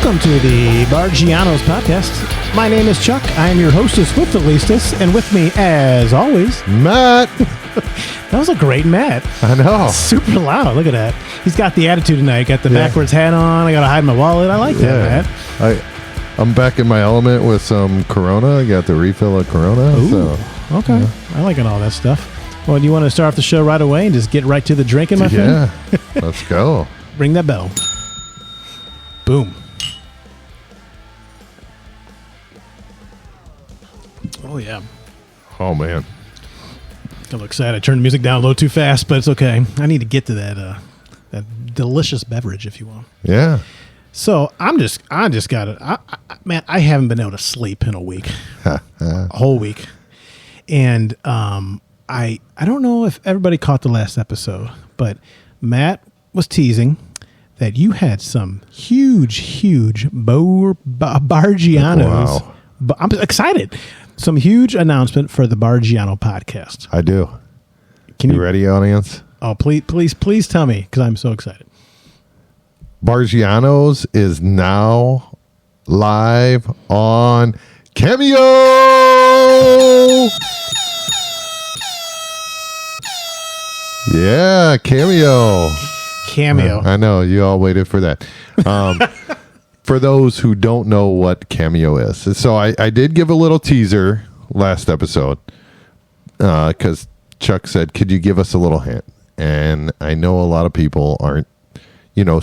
Welcome to the Barggianos Podcast. My name is Chuck. I am your hostess with the leastest, and with me, as always, Matt. That was a great Matt. I know. Super loud. Look at that. He's got the attitude tonight. Got the backwards hat on. I got to hide my wallet. I like that, Matt. I'm back in my element with some Corona. I got the refill of Corona. Ooh, okay. Yeah. I like all that stuff. Well, do you want to start off the show right away and just get right to the drinking, my friend? Yeah. Let's go. Ring that bell. Boom. Oh, yeah. Oh, man. I look sad. I turned the music down a little too fast, but it's okay. I need to get to that delicious beverage, if you will. Yeah. So I just got it. Man, I haven't been able to sleep in a week, a whole week. And I don't know if everybody caught the last episode, but Matt was teasing that you had some huge Barggianos. Wow. I'm excited. Some huge announcement for the Barggiano Podcast. I do. You ready, audience? Oh, please tell me, because I'm so excited. Barggianos is now live on Cameo. Yeah, Cameo. I know you all waited for that. For those who don't know what Cameo is, so I did give a little teaser last episode because Chuck said, "Could you give us a little hint?" And I know a lot of people aren't,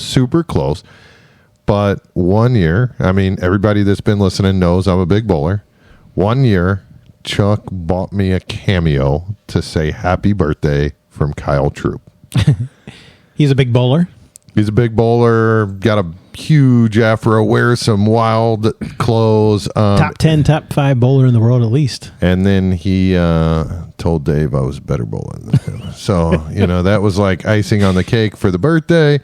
super close. But 1 year, I mean, everybody that's been listening knows I'm a big bowler. 1 year, Chuck bought me a Cameo to say happy birthday from Kyle Troop. He's a big bowler. He's a big bowler, got a huge afro, wears some wild clothes. Top 10, top 5 bowler in the world at least. And then he told Dave I was a better bowler than him. So, that was like icing on the cake for the birthday.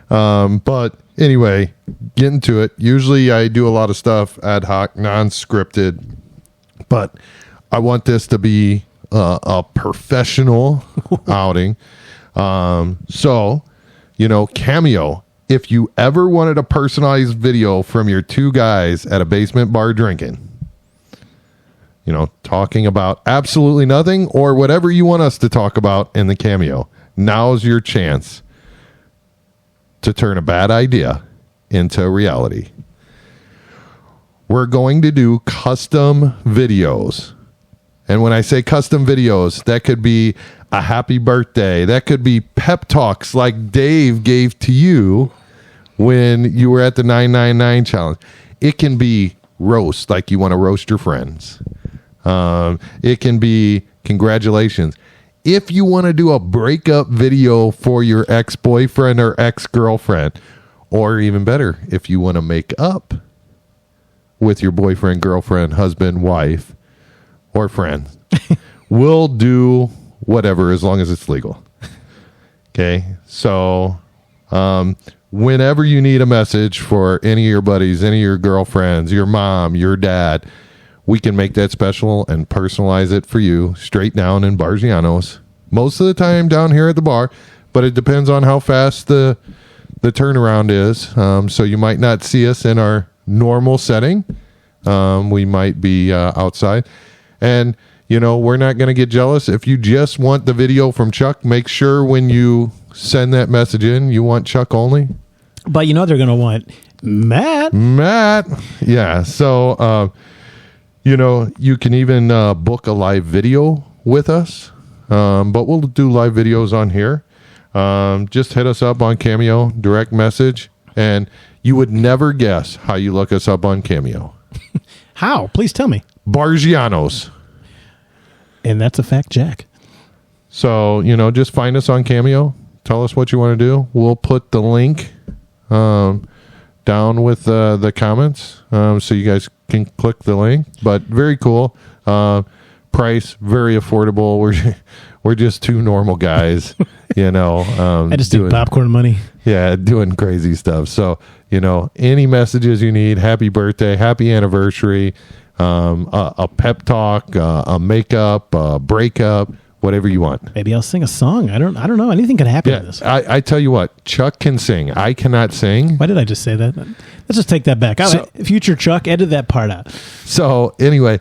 But anyway, getting to it. Usually I do a lot of stuff ad hoc, non-scripted. But I want this to be a professional outing. So, Cameo, if you ever wanted a personalized video from your two guys at a basement bar drinking, talking about absolutely nothing or whatever you want us to talk about in the Cameo, now's your chance to turn a bad idea into reality. We're going to do custom videos. And when I say custom videos, that could be a happy birthday. That could be pep talks like Dave gave to you when you were at the 999 challenge. It can be roast, like you want to roast your friends. It can be congratulations. If you want to do a breakup video for your ex-boyfriend or ex-girlfriend, or even better, if you want to make up with your boyfriend, girlfriend, husband, wife, or friend, we'll do whatever as long as it's legal. Okay, so whenever you need a message for any of your buddies, any of your girlfriends, your mom, your dad, we can make that special and personalize it for you straight down in Barggianos. Most of the time down here at the bar, but it depends on how fast the turnaround is. So you might not see us in our normal setting. We might be outside. And, we're not going to get jealous. If you just want the video from Chuck, make sure when you send that message in, you want Chuck only. But they're going to want Matt. Yeah. So, you can even book a live video with us. But we'll do live videos on here. Just hit us up on Cameo, direct message. And you would never guess how you look us up on Cameo. How? Please tell me. Barggianos. And that's a fact, Jack. So, just find us on Cameo. Tell us what you want to do. We'll put the link down with the comments so you guys can click the link. But very cool. Price, very affordable. We're just two normal guys, I just do popcorn money. Yeah, doing crazy stuff. So, any messages you need, happy birthday, happy anniversary, a pep talk, a makeup, a breakup, whatever you want. Maybe I'll sing a song. I don't know. Anything could happen in this. I tell you what, Chuck can sing. I cannot sing. Why did I just say that? Let's just take that back. Future Chuck, edit that part out. So anyway,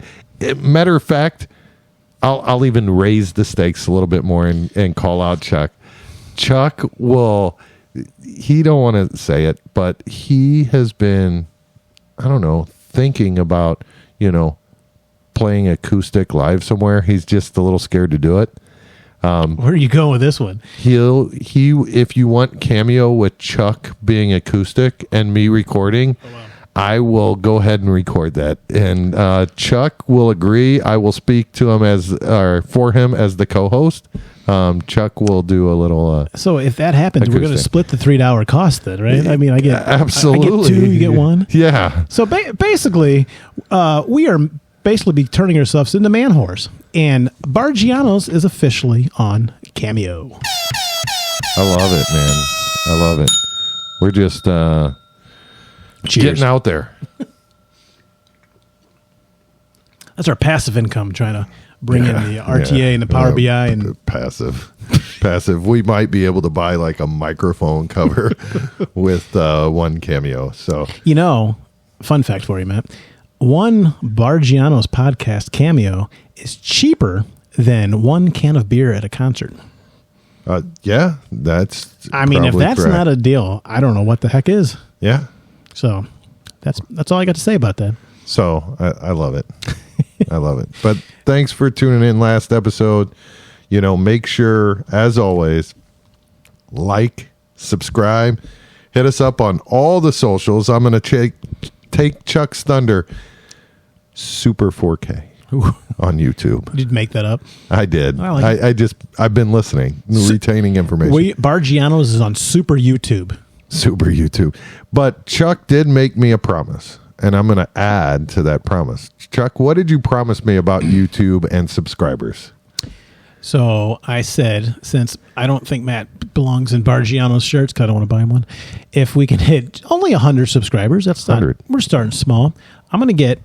matter of fact, I'll even raise the stakes a little bit more and call out Chuck. Chuck will, he don't want to say it, but he has been, I don't know, thinking about, playing acoustic live somewhere. He's just a little scared to do it. Where are you going with this one? If you want Cameo with Chuck being acoustic and me recording, I will go ahead and record that. And Chuck will agree. I will speak to him for him as the co-host. Chuck will do a little. So if that happens, acoustic. We're going to split the $3 cost then, right? I mean, I get absolutely. I get 2, you get 1. Yeah. So basically, we are be turning ourselves into man whores, and Barggianos is officially on Cameo. I love it, man. I love it. We're just getting out there. That's our passive income, trying to bring in the RTA and the Power BI and passive. We might be able to buy like a microphone cover with one Cameo. So fun fact for you, Matt. One Barggianos podcast Cameo is cheaper than 1 can of beer at a concert. Yeah, that's. I mean, if that's correct. not a deal, I don't know what the heck is. Yeah. So that's all I got to say about that. So I love it. I love it. But thanks for tuning in last episode. Make sure, as always, like, subscribe, hit us up on all the socials. I'm going to take Chuck's thunder. Super 4K on YouTube. Did you make that up? I did. I've been listening, retaining information. Barggianos is on Super YouTube. Super YouTube. But Chuck did make me a promise, and I'm going to add to that promise. Chuck, what did you promise me about YouTube and subscribers? So I said, since I don't think Matt belongs in Barggianos shirts, because I don't want to buy him one, if we can hit only 100 subscribers, that's not, 100. We're starting small. I'm going to get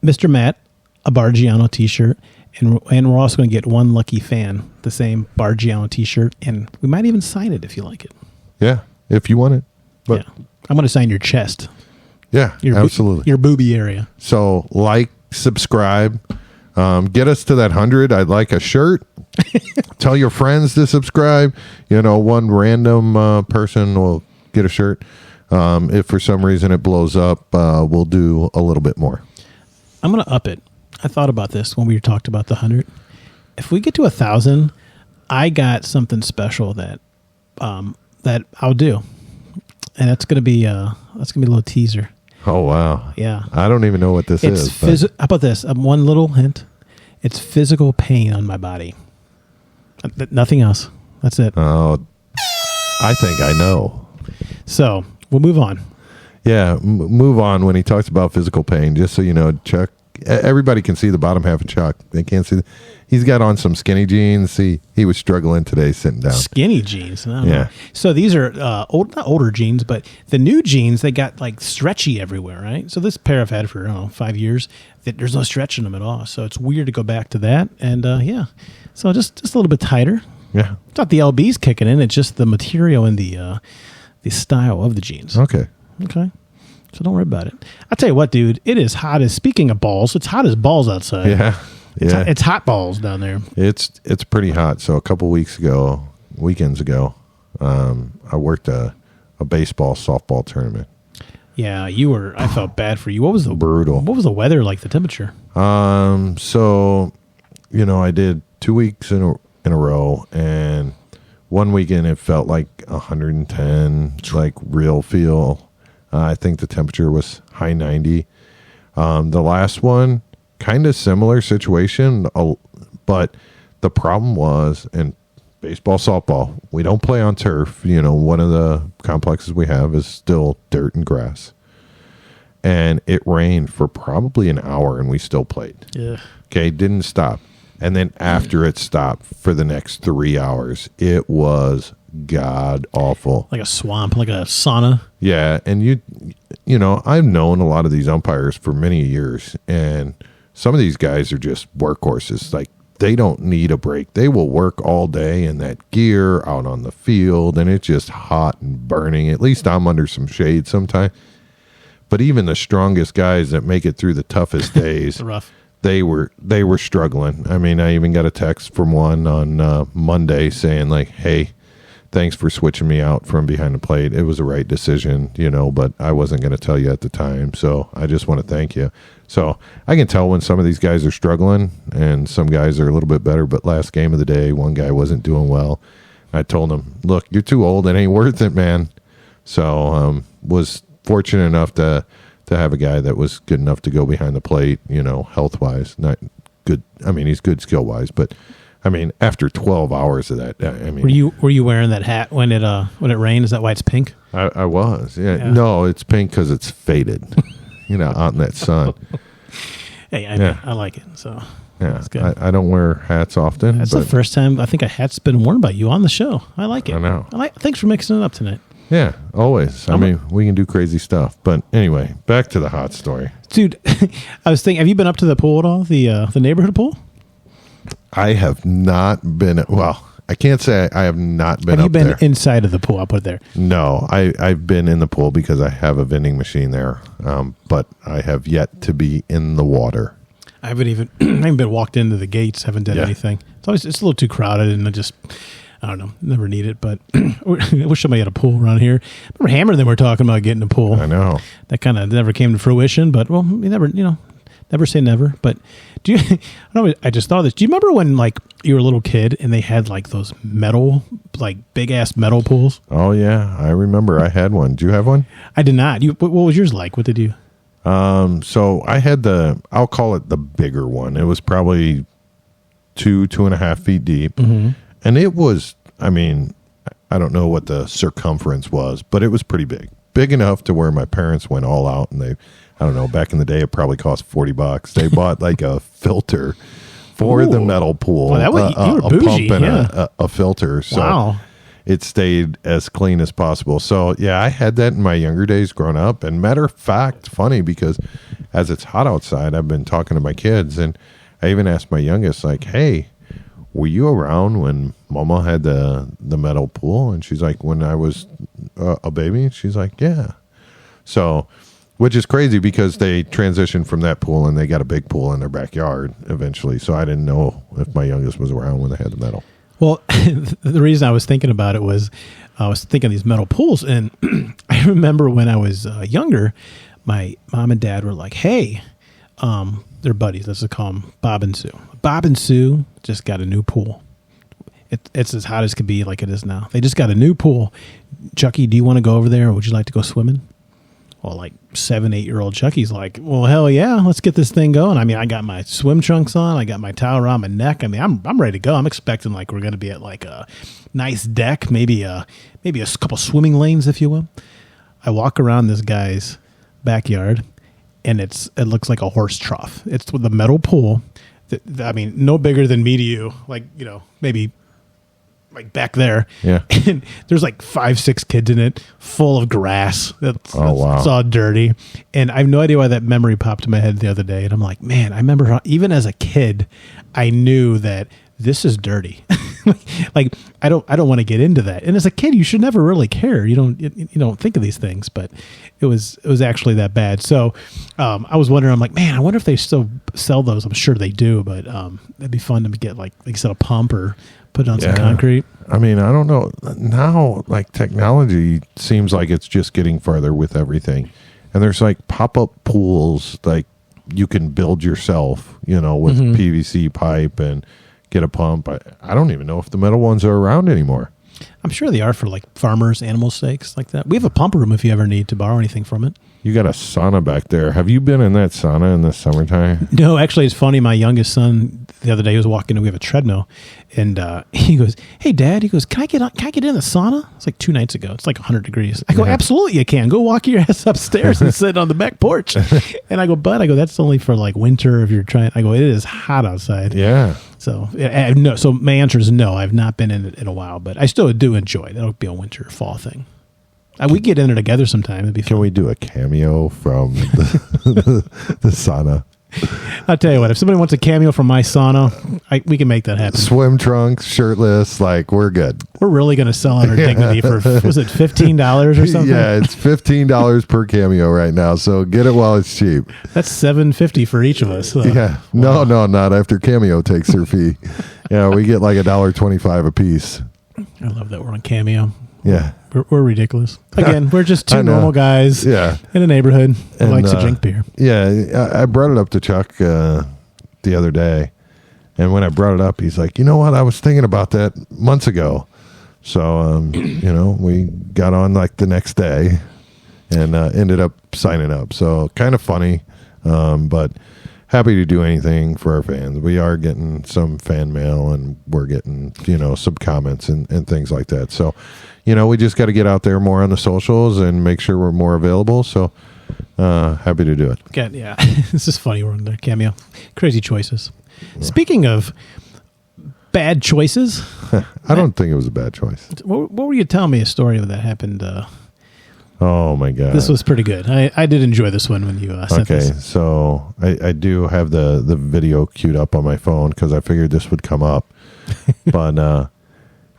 Mr. Matt a Barggiano t-shirt, and we're also going to get one lucky fan the same Barggiano t-shirt, and we might even sign it if you like it. Yeah, if you want it. But yeah. I'm going to sign your chest. Yeah, absolutely. Your booby area. So subscribe. Get us to that 100. I'd like a shirt. Tell your friends to subscribe. One random person will get a shirt. If for some reason it blows up, we'll do a little bit more. I'm going to up it. I thought about this when we talked about the 100. If we get to 1,000, I got something special that I'll do, and that's going to be a little teaser. Oh wow! Yeah, I don't even know what this is. How about this? One little hint: it's physical pain on my body. Nothing else. That's it. Oh, I think I know. So we'll move on. Yeah, move on. When he talks about physical pain, just so you know, Chuck. Everybody can see the bottom half of Chuck. They can't see. He's got on some skinny jeans. He was struggling today sitting down. Skinny jeans. Yeah. So these are not older jeans, but the new jeans, they got like stretchy everywhere, right? So this pair I've had for 5 years. There's no stretch in them at all. So it's weird to go back to that. And yeah, so just a little bit tighter. Yeah. It's not the LB's kicking in. It's just the material and the style of the jeans. Okay. So don't worry about it. I'll tell you what, dude. It is hot as, speaking of balls, it's hot as balls outside. Yeah. It's hot balls down there. It's pretty hot. So a couple weekends ago, I worked a baseball, softball tournament. Yeah, I felt bad for you. What was brutal? What was the weather like, the temperature? So, I did 2 weeks in a row, and one weekend it felt like 110, like real feel. I think the temperature was high 90. The last one, kind of similar situation, but the problem was in baseball, softball, we don't play on turf. One of the complexes we have is still dirt and grass. And it rained for probably an hour, and we still played. Yeah. Okay, didn't stop. And then after it stopped for the next 3 hours, it was god awful. Like a swamp, like a sauna. Yeah, and I've known a lot of these umpires for many years, and some of these guys are just workhorses. Like they don't need a break. They will work all day in that gear out on the field, and it's just hot and burning. At least I'm under some shade sometimes. But even the strongest guys that make it through the toughest days, rough. They were struggling. I mean, I even got a text from one on Monday saying like, "Hey, thanks for switching me out from behind the plate. It was the right decision, but I wasn't going to tell you at the time. So I just want to thank you." So I can tell when some of these guys are struggling and some guys are a little bit better. But last game of the day, one guy wasn't doing well. I told him, "Look, you're too old. It ain't worth it, man." So was fortunate enough to have a guy that was good enough to go behind the plate, health wise. Not good. I mean, he's good skill wise, but I mean, after 12 hours of that, I mean, were you wearing that hat when it rained? Is that why it's pink? I was. Yeah. No, it's pink because it's faded. Out in that sun. Hey, I like it. So yeah, that's good. I don't wear hats often. That's the first time I think a hat's been worn by you on the show. I like it. I know. Thanks for mixing it up tonight. Yeah, always. I mean, we can do crazy stuff. But anyway, back to the hot story. Dude, I was thinking, have you been up to the pool at all? The neighborhood pool? I have not been. Well, I can't say I have not been up there. Have you been inside of the pool? I'll put it there. No, I've been in the pool because I have a vending machine there. But I have yet to be in the water. I haven't even been walked into the gates. Haven't done anything. It's a little too crowded, and I don't know. Never need it, but I wish somebody had a pool around here. Remember Hammer? Then we're talking about getting a pool. I know that kind of never came to fruition, but well, you never say never. But do you? I don't know. I just thought of this. Do you remember when like you were a little kid and they had like those metal, like big ass metal pools? Oh yeah, I remember. I had one. Do you have one? I did not. What was yours like? What did you? So I had I'll call it the bigger one. It was probably 2.5 feet deep. Mm-hmm. And it was, I mean, I don't know what the circumference was, but it was pretty big. Big enough to where my parents went all out, and I don't know, back in the day it probably cost $40. They bought like a filter for the metal pool. Well, you were bougie, pump and a filter. So it stayed as clean as possible. So yeah, I had that in my younger days growing up. And matter of fact, funny because as it's hot outside, I've been talking to my kids, and I even asked my youngest, like, "Hey, were you around when Mama had the metal pool?" And she's like, "When I was a baby." She's like, "Yeah." So, which is crazy because they transitioned from that pool and they got a big pool in their backyard eventually. So I didn't know if my youngest was around when they had the metal. Well, the reason I was thinking about it was I was thinking of these metal pools. And I remember when I was younger, my mom and dad were like, "Hey, they're buddies. Let's call them Bob and Sue. Bob and Sue just got a new pool. It's as hot as could be like it is now. They just got a new pool. Chucky, do you want to go over there or would you like to go swimming?" Well, like 7-8-year-old Chucky's like, "Well, hell yeah, let's get this thing going." I mean, I got my swim trunks on. I got my towel around my neck. I mean, I'm ready to go. I'm expecting like we're going to be at like a nice deck, maybe a couple swimming lanes, if you will. I walk around this guy's backyard, and it looks like a horse trough. It's with a metal pool. I mean, no bigger than me to you, like, maybe like back there. Yeah. And there's like 5-6 kids in it, full of grass. Wow. It's all dirty. And I have no idea why that memory popped in my head the other day. And I'm like, man, I remember how, even as a kid, I knew that this is dirty. Like I don't want to get into that. And as a kid, you should never really care. You don't think of these things, but it was actually that bad. So I was wondering, I'm like, man, I wonder if they still sell those. I'm sure they do, but it'd be fun to get like you said, a pump or put it on some concrete. I mean, I don't know. Now, like technology seems like it's just getting farther with everything. And there's like pop-up pools like you can build yourself, with PVC pipe and get a pump. I don't even know if the metal ones are around anymore. I'm sure they are for like farmers, animal sakes like that. We have a pump room if you ever need to borrow anything from it. You got a sauna back there. Have you been in that sauna in the summertime? No, actually, it's funny. My youngest son the other day he was walking in. We have a treadmill, and he goes, "Hey, Dad," he goes, "Can I get in the sauna?" It's like 2 nights ago. It's like 100 degrees. I go, "Absolutely, you can. Go walk your ass upstairs and sit on the back porch." And I go, "But," that's only for like winter if you're trying. I go, "It is hot outside." Yeah. So no. So my answer is no. I've not been in it in a while, but I still do enjoy it. That'll be a winter fall thing. We get in there together sometime. It'd be fun. Can we do a cameo from the sauna? I'll tell you what, if somebody wants a cameo from my sauna, we can make that happen. Swim trunks, shirtless, like we're good. We're really going to sell out our dignity for, was it $15 or something? Yeah, it's $15 per cameo right now, so get it while it's cheap. That's $7.50 for each of us. So. Yeah, no, not after Cameo takes their fee. Yeah, we get like $1.25 a piece. I love that we're on Cameo. Yeah. We're ridiculous. Again, we're just two normal guys in a neighborhood who likes to drink beer. Yeah, I brought it up to Chuck the other day, and when I brought it up, he's like, you know what? I was thinking about that months ago. So, we got on like the next day and ended up signing up. So kind of funny, but happy to do anything for our fans. We are getting some fan mail, and we're getting, some comments and things like that. So, we just got to get out there more on the socials and make sure we're more available. So happy to do it. Yeah. This is funny. We're on the Cameo. Crazy choices. Speaking of bad choices. I don't think it was a bad choice. What were you telling me a story that happened? Oh, my God. This was pretty good. I did enjoy this one when you sent this. Okay, so I do have the video queued up on my phone because I figured this would come up. But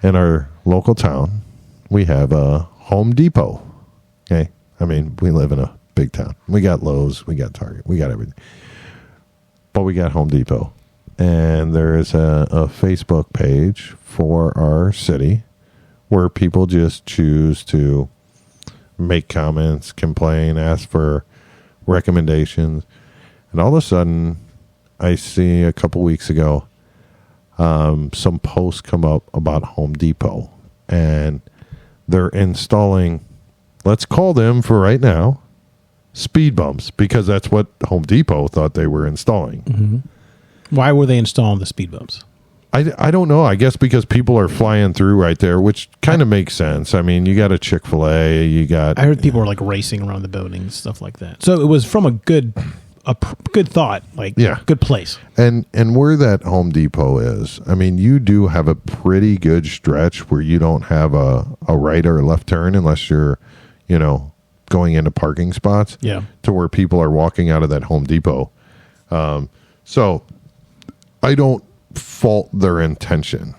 in our local town, we have a Home Depot. Okay, I mean, we live in a big town. We got Lowe's, we got Target, we got everything. But we got Home Depot. And there is a Facebook page for our city where people just choose to make comments, complain, ask for recommendations. And all of a sudden, I see a couple weeks ago, some posts come up about Home Depot. And they're installing, let's call them for right now, speed bumps, because that's what Home Depot thought they were installing. Mm-hmm. Why were they installing the speed bumps? I don't know. I guess because people are flying through right there, which kind of makes sense. I mean, you got a Chick-fil-A, you got... I heard people were like racing around the building and stuff like that. So it was from a good thought, good place. And where that Home Depot is, I mean, you do have a pretty good stretch where you don't have a right or a left turn unless you're, going into parking spots. Yeah. To where people are walking out of that Home Depot. So I don't fault their intention.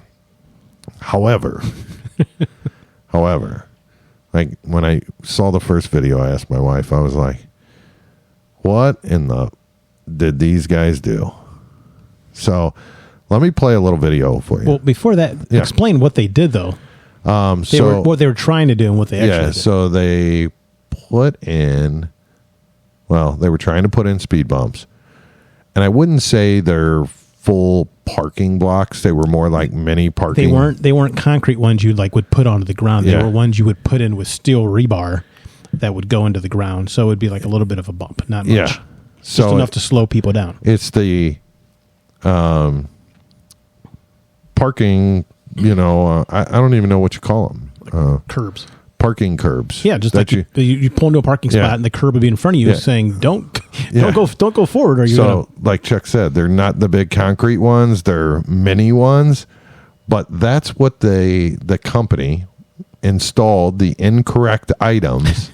However, like when I saw the first video, I asked my wife, I was like, what in the did these guys do? So let me play a little video for you. Well, before that, explain what they did though. What they were trying to do and what they actually did. So they they were trying to put in speed bumps. And I wouldn't say they're full parking blocks. They were more like mini parking. They weren't concrete ones you would put onto the ground. They were ones you would put in with steel rebar that would go into the ground. So it would be like a little bit of a bump, not much. Yeah. Just enough to slow people down. It's the parking, I don't even know what you call them. Curbs. Parking curbs. Yeah, just like you pull into a parking spot and the curb would be in front of you saying, don't go forward. Or you're like Chuck said, they're not the big concrete ones. They're mini ones. But that's what the company installed the incorrect items,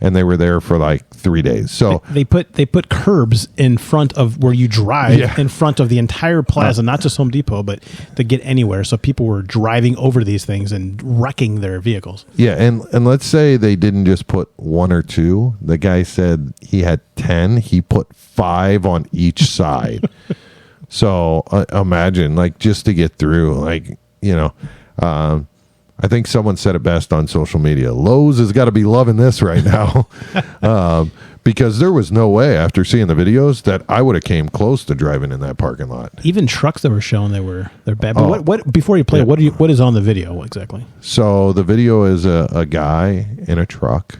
and they were there for like 3 days. So they put curbs in front of where you drive, in front of the entire plaza, not just Home Depot, but to get anywhere. So people were driving over these things and wrecking their vehicles. Yeah, and let's say they didn't just put one or two. The guy said he had 10. He put 5 on each side. So imagine, just to get through, I think someone said it best on social media. Lowe's has got to be loving this right now, because there was no way after seeing the videos that I would have came close to driving in that parking lot. Even trucks that were shown, they're bad. But what before you play, what is on the video exactly? So the video is a guy in a truck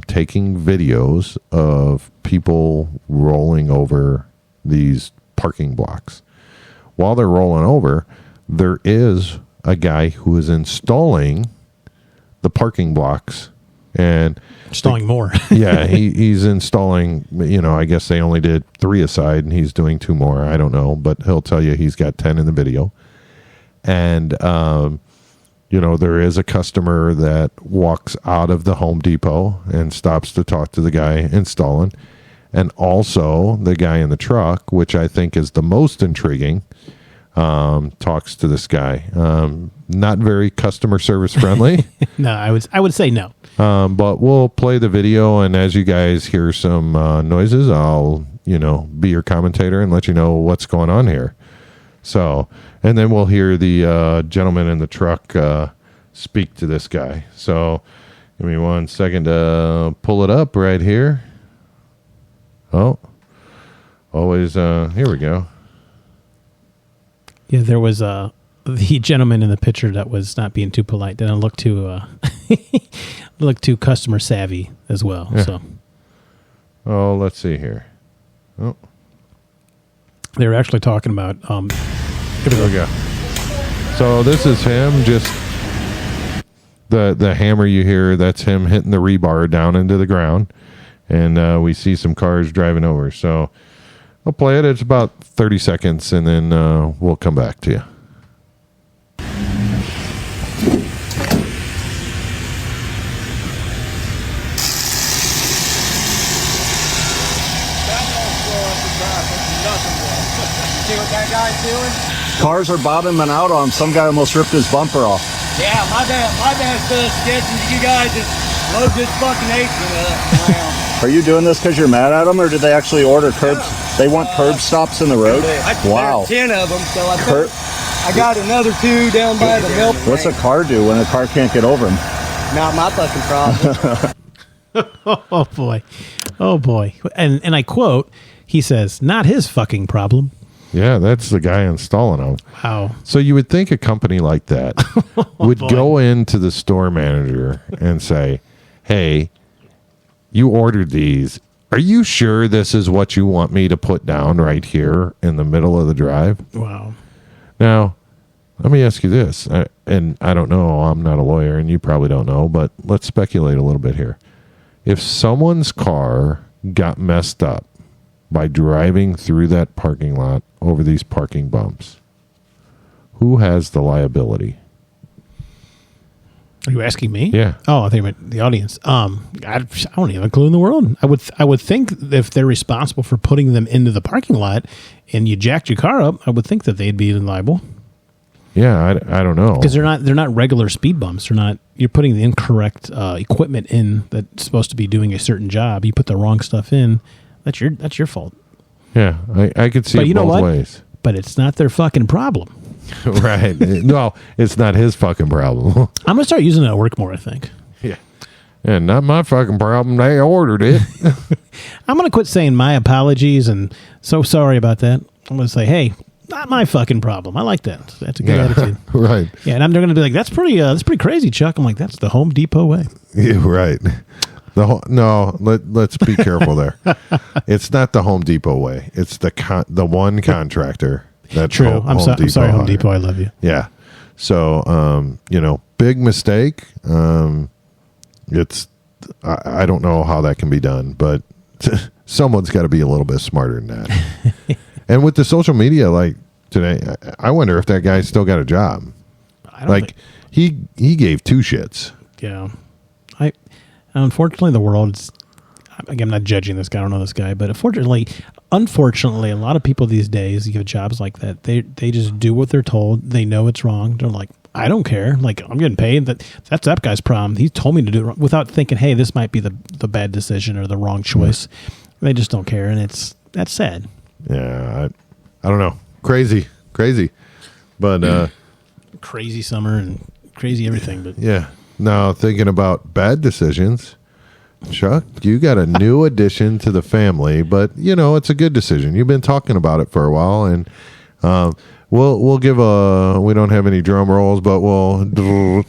taking videos of people rolling over these parking blocks. While they're rolling over, there is a guy who is installing the parking blocks and installing more. Yeah, he's installing, I guess they only did 3 aside and he's doing 2 more. I don't know, but he'll tell you he's got 10 in the video. And, there is a customer that walks out of the Home Depot and stops to talk to the guy installing. And also the guy in the truck, which I think is the most intriguing, talks to this guy. Not very customer service friendly. No, I would say no. But we'll play the video, and as you guys hear some noises, I'll be your commentator and let you know what's going on here. So, and then we'll hear the gentleman in the truck speak to this guy. So, give me 1 second to pull it up right here. Oh, always, here we go. Yeah, there was the gentleman in the picture that was not being too polite. Didn't look too customer savvy as well. Yeah. So, oh, let's see here. Oh, they were actually talking about. Here we go. So this is him. Just the hammer you hear. That's him hitting the rebar down into the ground, and we see some cars driving over. So I'll play it. It's about 30 seconds, and then we'll come back to you. See what that guy's doing? Cars are bottoming out on him. Some guy almost ripped his bumper off. Yeah, my dad's still suggesting that you guys just load this fucking apron up. Are you doing this because you're mad at them, or did they actually order curbs? They want curb stops in the road? Wow. There's 10 of them, so I got another 2 down by the milk. What's a car do when a car can't get over him? Not my fucking problem. Oh boy. Oh boy. And I quote, he says, not his fucking problem. Yeah, that's the guy installing them. Wow. So you would think a company like that would go into the store manager and say, hey, you ordered these. Are you sure this is what you want me to put down right here in the middle of the drive? Wow. Now, let me ask you this. And I don't know. I'm not a lawyer, and you probably don't know, but let's speculate a little bit here. If someone's car got messed up by driving through that parking lot over these parking bumps, who has the liability? Are you asking me? Yeah. Oh, I think about the audience. I don't even have a clue in the world. I would think if they're responsible for putting them into the parking lot and you jacked your car up, I would think that they'd be liable. Yeah, I don't know, because they're not regular speed bumps. They're not. You're putting the incorrect equipment in that's supposed to be doing a certain job. You put the wrong stuff in. That's your fault. Yeah, I could see it both ways. But it's not their fucking problem. Right. No, it's not his fucking problem. I'm going to start using it at work more, I think. Yeah. And not my fucking problem. They ordered it. I'm going to quit saying my apologies and so sorry about that. I'm going to say, hey, not my fucking problem. I like that. That's a good attitude. Right. Yeah, and they're going to be like, that's pretty crazy, Chuck. I'm like, that's the Home Depot way. Yeah, right. Let's be careful there. It's not the Home Depot way. It's the one contractor. That's true. I'm sorry, Home Depot. I love you. Yeah. So, big mistake. It's I don't know how that can be done, but someone's got to be a little bit smarter than that. And with the social media, like today, I wonder if that guy still got a job. He gave 2 shits. Yeah. Unfortunately, the world's. Again, I'm not judging this guy. I don't know this guy, but unfortunately, a lot of people these days give jobs like that. They just do what they're told. They know it's wrong. They're like, I don't care. Like, I'm getting paid. That's that guy's problem. He told me to do it wrong, without thinking, hey, this might be the bad decision or the wrong choice. Mm-hmm. They just don't care, and that's sad. Yeah, I don't know. Crazy, but crazy summer and crazy everything. But yeah. Now, thinking about bad decisions, Chuck, you got a new addition to the family, but it's a good decision. You've been talking about it for a while, and we'll give we don't have any drum rolls, but we'll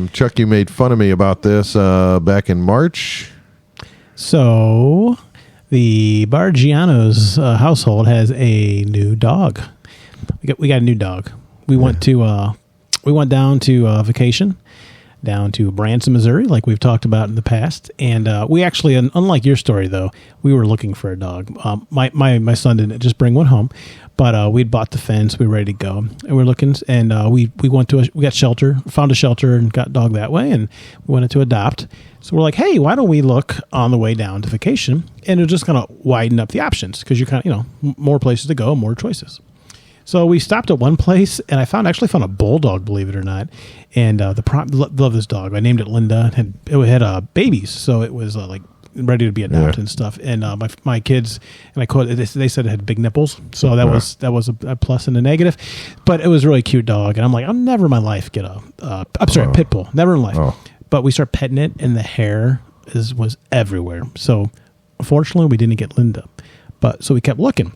Chuck, you made fun of me about this back in March. So the Barggianos household has a new dog. We got a new dog. We went down to vacation down to Branson, Missouri, like we've talked about in the past. And we actually, unlike your story, though, we were looking for a dog. My son didn't just bring one home, but we'd bought the fence. We were ready to go. And we were looking, and we got shelter, found a shelter and got a dog that way, and we wanted to adopt. So we're like, hey, why don't we look on the way down to vacation? And it'll just kind of widen up the options because you kind of, more places to go, more choices. So we stopped at one place, and I actually found a bulldog, believe it or not. And love this dog. I named it Linda. It had babies, so it was like ready to be adopted and stuff. And my kids, and I called it, they said it had big nipples, so that was a plus and a negative. But it was a really cute dog, and I'm like, I'll never in my life get a pit bull, never in life. Oh. But we start petting it, and the hair was everywhere. So unfortunately, we didn't get Linda. So we kept looking.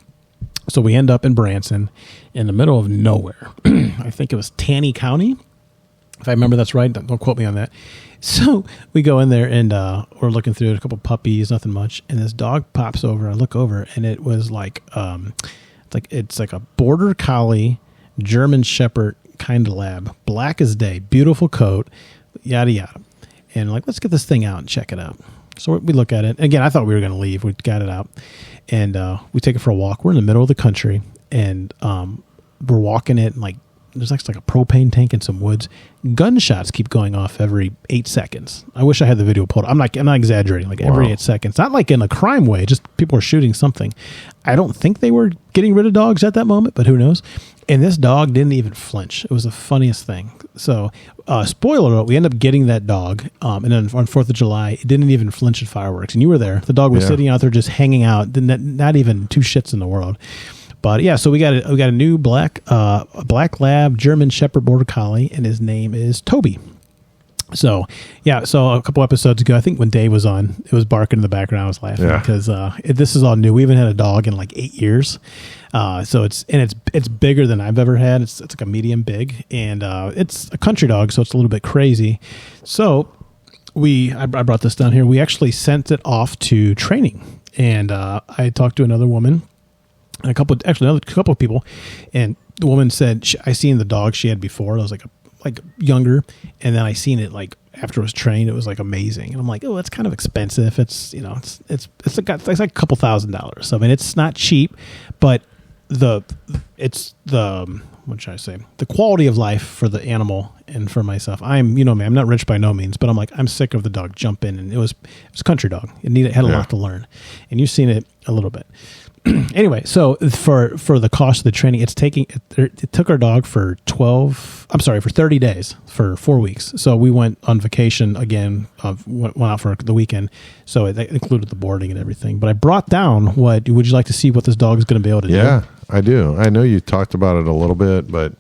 So we end up in Branson, in the middle of nowhere. I think it was Taney County, if I remember that's right. Don't quote me on that. So we go in there, and we're looking through a couple puppies, nothing much. And this dog pops over. I look over, and it was like it's like a border collie, German Shepherd kind of lab, black as day, beautiful coat, yada yada. And like, let's get this thing out and check it out. So we look at it. Again, I thought we were going to leave. We got it out, and we take it for a walk. We're in the middle of the country, and we're walking it, and like there's like a propane tank in some woods. Gunshots keep going off every 8 seconds. I wish I had the video pulled. I'm not exaggerating. Like every 8 seconds, not like in a crime way. Just people are shooting something. I don't think they were getting rid of dogs at that moment, but who knows? And this dog didn't even flinch. It was the funniest thing. So, spoiler alert, we end up getting that dog. And then on 4th of July, it didn't even flinch at fireworks. And you were there. The dog was sitting out there just hanging out, not even two shits in the world. But yeah, so we got a new black lab German Shepherd Border Collie, and his name is Toby. So yeah, so a couple episodes ago, I think when Dave was on, it was barking in the background. I was laughing because this is all new. We haven't had a dog in like 8 years. So it's bigger than I've ever had. It's like a medium big, and it's a country dog, so it's a little bit crazy. So I brought this down here. We actually sent it off to training, and I talked to another woman, and a couple of people, and the woman said, I seen the dog she had before. I was like younger, and then I seen it like after it was trained. It was like amazing, and I'm like, oh, that's kind of expensive. It's it's like a couple $1,000. So I mean, it's not cheap, but what should I say? The quality of life for the animal and for myself. I'm not rich by no means, but I'm like, I'm sick of the dog jumping, and it was a country dog. It had a lot to learn, and you've seen it a little bit. Anyway, so for the cost of the training, it took our dog for 30 days, for 4 weeks. So we went on vacation again, went out for the weekend. So it included the boarding and everything. But I brought down would you like to see what this dog is going to be able to do? Yeah, I do. I know you talked about it a little bit, but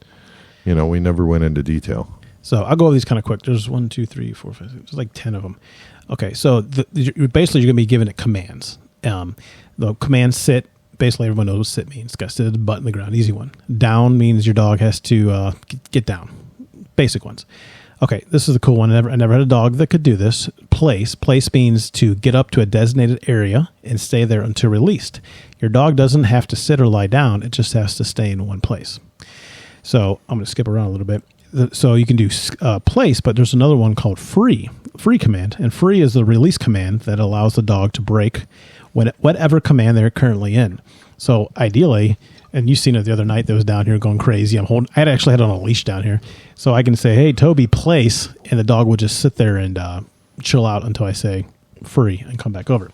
we never went into detail. So I'll go over these kind of quick. There's 1, 2, 3, 4, 5, 6. There's like 10 of them. Okay, so basically you're going to be given it commands. The command sit. Basically, everyone knows what sit means. It's got to sit at the butt in the ground. Easy one. Down means your dog has to get down. Basic ones. Okay, this is a cool one. I never had a dog that could do this. Place. Place means to get up to a designated area and stay there until released. Your dog doesn't have to sit or lie down. It just has to stay in one place. So I'm going to skip around a little bit. So you can do place, but there's another one called free. Free command. And free is the release command that allows the dog to break whatever command they're currently in. So ideally, and you've seen it the other night that was down here going crazy. I had actually had it on a leash down here. So I can say, hey, Toby, place, and the dog will just sit there and chill out until I say free and come back over.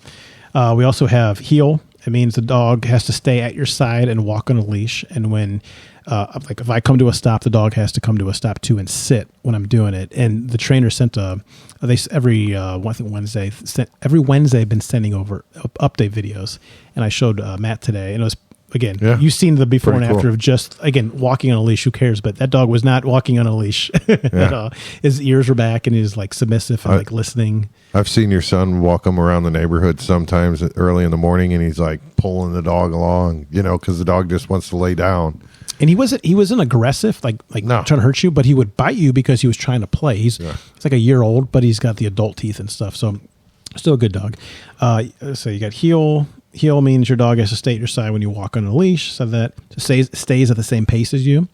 We also have heel. It means the dog has to stay at your side and walk on a leash. And when, if I come to a stop, the dog has to come to a stop too and sit when I'm doing it. And the trainer sent every Wednesday I've been sending over update videos, and I showed Matt today, and it was, again, you've seen the before and after of just, again, walking on a leash. Who cares? But that dog was not walking on a leash at all. His ears were back, and he was like submissive and like listening. I've seen your son walk him around the neighborhood sometimes early in the morning, and he's like pulling the dog along, because the dog just wants to lay down. And he wasn't aggressive, like trying to hurt you, but he would bite you because he was trying to play. He's like a year old, but he's got the adult teeth and stuff. So still a good dog. So you got heel. Heel means your dog has to stay at your side when you walk on a leash, so that it stays at the same pace as you.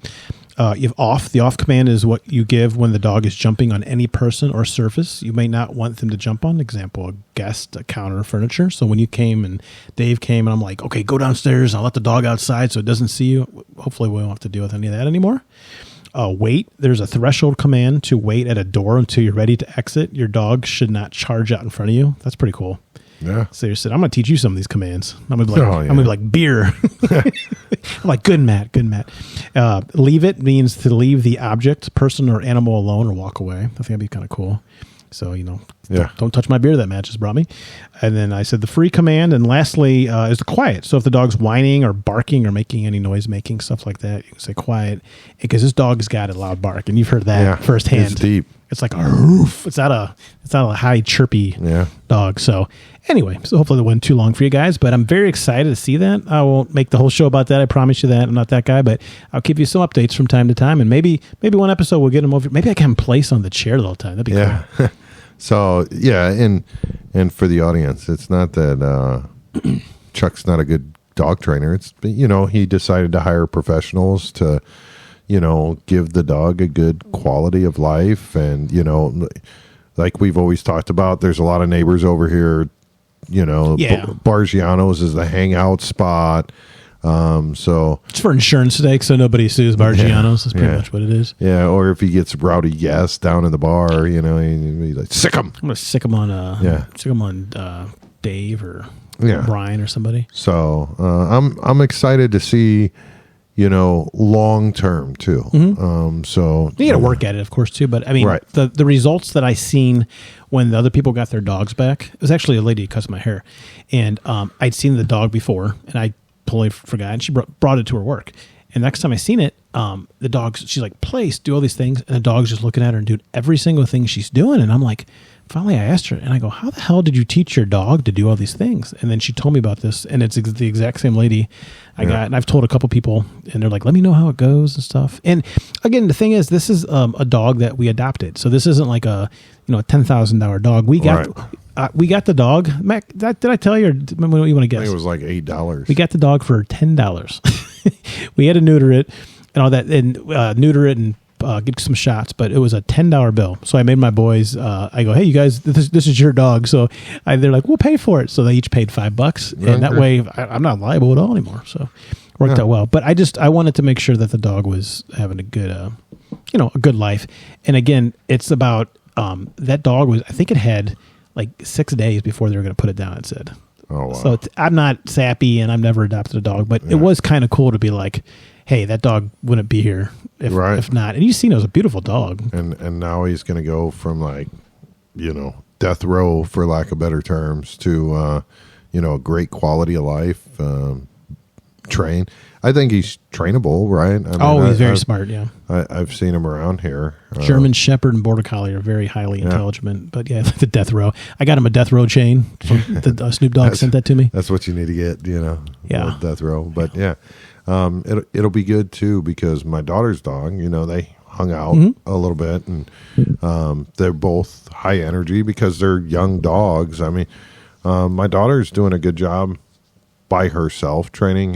You have off. The off command is what you give when the dog is jumping on any person or surface you may not want them to jump on. Example, a guest, a counter, furniture. So when you came and Dave came and I'm like, okay, go downstairs. I'll let the dog outside so it doesn't see you. Hopefully we won't have to deal with any of that anymore. Wait. There's a threshold command to wait at a door until you're ready to exit. Your dog should not charge out in front of you. That's pretty cool. Yeah. So you said, I'm going to teach you some of these commands. I'm going to be like, I'm going to be like beer. I'm like, good, Matt. Leave it means to leave the object, person, or animal alone or walk away. I think that'd be kind of cool. So, don't touch my beer that Matt just brought me. And then I said the free command. And lastly is the quiet. So if the dog's whining or barking or making any noise, making stuff like that, you can say quiet because this dog's got a loud bark. And you've heard that firsthand. It's deep. It's like a roof. It's not a high chirpy dog. So anyway, so hopefully it wasn't too long for you guys, but I'm very excited to see that. I won't make the whole show about that. I promise you that. I'm not that guy, but I'll give you some updates from time to time. And maybe one episode we'll get him over. Maybe I can place on the chair the whole time. That'd be cool. So and for the audience, it's not that Chuck's not a good dog trainer. It's, he decided to hire professionals to, give the dog a good quality of life. And, like we've always talked about, there's a lot of neighbors over here, Barggianos is the hangout spot. So it's for insurance sake, so nobody sues Barggianos. That's pretty much what it is. Yeah. Or if he gets rowdy guests down in the bar, he's like, sick him. I'm going to sick him on, Dave or Brian or somebody. So, I'm excited to see, long term too. Mm-hmm. So you got to work at it, of course, too. But I mean, the results that I seen when the other people got their dogs back, it was actually a lady who cuts my hair, and I'd seen the dog before, and I totally forgot, and she brought it to her work. And next time I seen it, the dog's, she's like, place, do all these things, and the dog's just looking at her and doing every single thing she's doing. And I'm like, finally I asked her, and I go, how the hell did you teach your dog to do all these things? And then she told me about this, and it's the exact same lady I got, and I've told a couple people, and they're like, let me know how it goes and stuff. And again, the thing is, this is a dog that we adopted, so this isn't like a $10,000 dog. We got the dog. Mac, did I tell you, or what do you want to guess? I think it was like $8. We got the dog for $10. We had to neuter it and all that, and neuter it and get some shots, but it was a $10 bill. So I made my boys, I go, hey, you guys, this is your dog. So they're like, we'll pay for it. So they each paid $5. And that way I'm not liable at all anymore. So it worked out well. But I wanted to make sure that the dog was having a good, a good life. And again, it's about, that dog I think it had like 6 days before they were going to put it down, it said. Oh, wow. So I'm not sappy and I've never adopted a dog, but it was kind of cool to be like, hey, that dog wouldn't be here if not. And you've seen it was a beautiful dog. And now he's going to go from like, death row, for lack of better terms, to, a great quality of life, train. I think he's trainable, right? I mean, he's very smart, yeah. I've seen him around here. German Shepherd and Border Collie are very highly intelligent. But yeah, the death row. I got him a death row chain. Snoop Dogg sent that to me. That's what you need to get, Yeah. death row. But yeah, it'll be good too, because my daughter's dog, they hung out a little bit, and they're both high energy because they're young dogs. I mean, my daughter's doing a good job by herself training.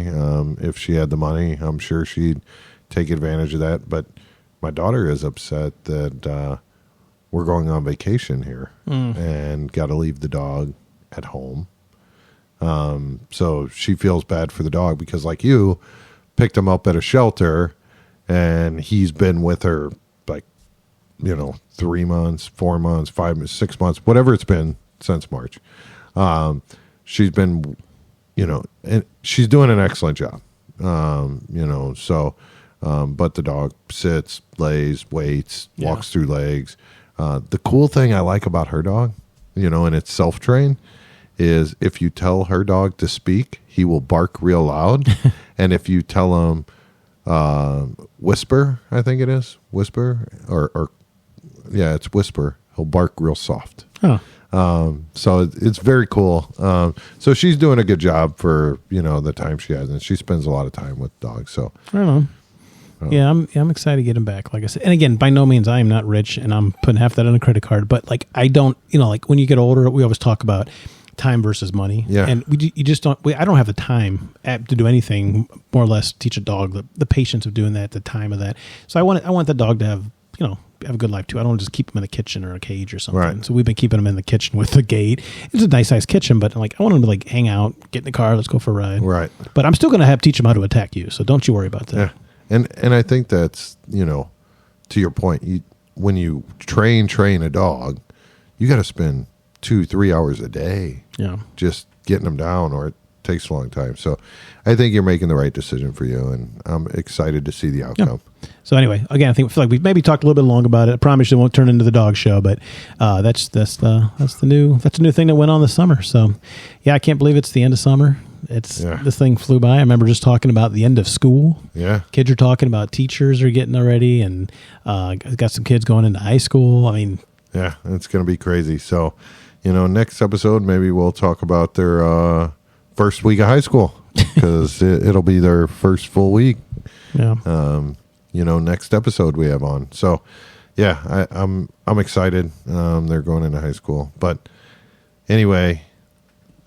If she had the money, I'm sure she'd take advantage of that. But my daughter is upset that we're going on vacation here and got to leave the dog at home. So she feels bad for the dog because, like you, picked him up at a shelter, and he's been with her like 3 months, 4 months, 5 months, 6 months, whatever it's been since March. She's been and she's doing an excellent job. But the dog sits, lays, waits, walks through legs. The cool thing I like about her dog, and it's self-trained, is if you tell her dog to speak, he will bark real loud. And if you tell him whisper, I think it is, whisper, or it's whisper, he'll bark real soft. Oh. So it's very cool. So she's doing a good job for, the time she has, and she spends a lot of time with dogs. So I don't know. Yeah, I'm excited to get him back. Like I said, and again, by no means I am not rich, and I'm putting half that on a credit card. But like I don't, like when you get older, we always talk about time versus money. Yeah. And you just don't. I don't have the time to do anything more or less teach a dog the patience of doing that, the time of that. So I want the dog to have have a good life too. I don't want to just keep him in the kitchen or a cage or something. Right. So we've been keeping him in the kitchen with the gate. It's a nice sized kitchen, but like I want him to like hang out, get in the car, let's go for a ride. Right. But I'm still going to teach him how to attack you. So don't you worry about that. Yeah. And I think that's, to your point, when you train a dog, you got to spend 2-3 hours a day. Yeah. Just getting them down, or it takes a long time. So I think you're making the right decision for you, and I'm excited to see the outcome. Yeah. So anyway, again, I feel like we've maybe talked a little bit long about it. I promise you it won't turn into the dog show, but that's the new thing that went on this summer. So yeah, I can't believe it's the end of summer. This thing flew by. I remember just talking about the end of school. Yeah. Kids are talking about teachers are getting already, and got some kids going into high school. I mean, yeah, it's going to be crazy. So, next episode, maybe we'll talk about their first week of high school, because it'll be their first full week. Yeah. Next episode we have on. So, yeah, I'm excited. They're going into high school. But anyway,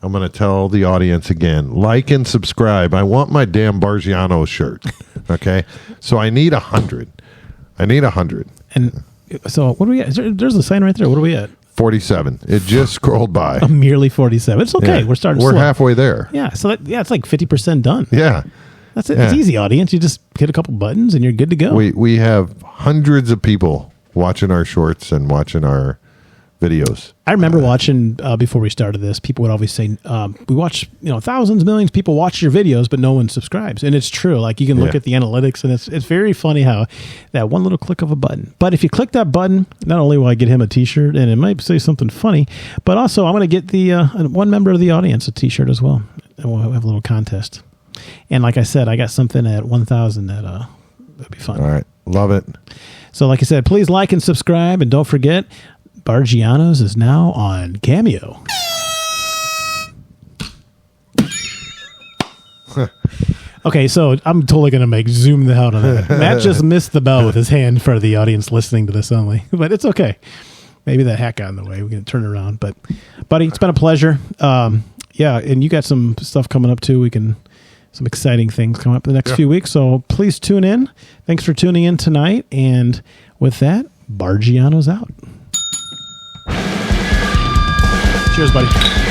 I'm going to tell the audience again, like and subscribe. I want my damn Barggianos shirt. Okay? So I need 100. And so what are we at? There's a sign right there. What are we at? 47. It just scrolled by. Merely 47. It's okay. Yeah. We're starting We're slow. halfway there. Yeah. So it's like 50% done. Yeah. That's it. Yeah. It's easy, audience. You just hit a couple buttons and you're good to go. We have hundreds of people watching our shorts and watching our videos. I remember watching before we started this, people would always say, we watch, thousands, millions of people watch your videos, but no one subscribes. And it's true. Like you can look at the analytics, and it's very funny how that one little click of a button. But if you click that button, not only will I get him a t-shirt, and it might say something funny, but also I'm going to get the one member of the audience a t-shirt as well. And we'll have a little contest. And like I said, I got something at 1,000 that'd be fun. All right. Love it. So like I said, please like and subscribe, and don't forget, Barggianos is now on Cameo. Okay, so I'm totally going to zoom the hell out on that. Matt just missed the bell with his hand for the audience listening to this only, but it's okay. Maybe that hack got in the way. We're going to turn it around. But, buddy, it's been a pleasure. Yeah, and you got some stuff coming up, too. Some exciting things coming up in the next few weeks, so please tune in. Thanks for tuning in tonight, and with that, Barggianos out. Cheers, buddy.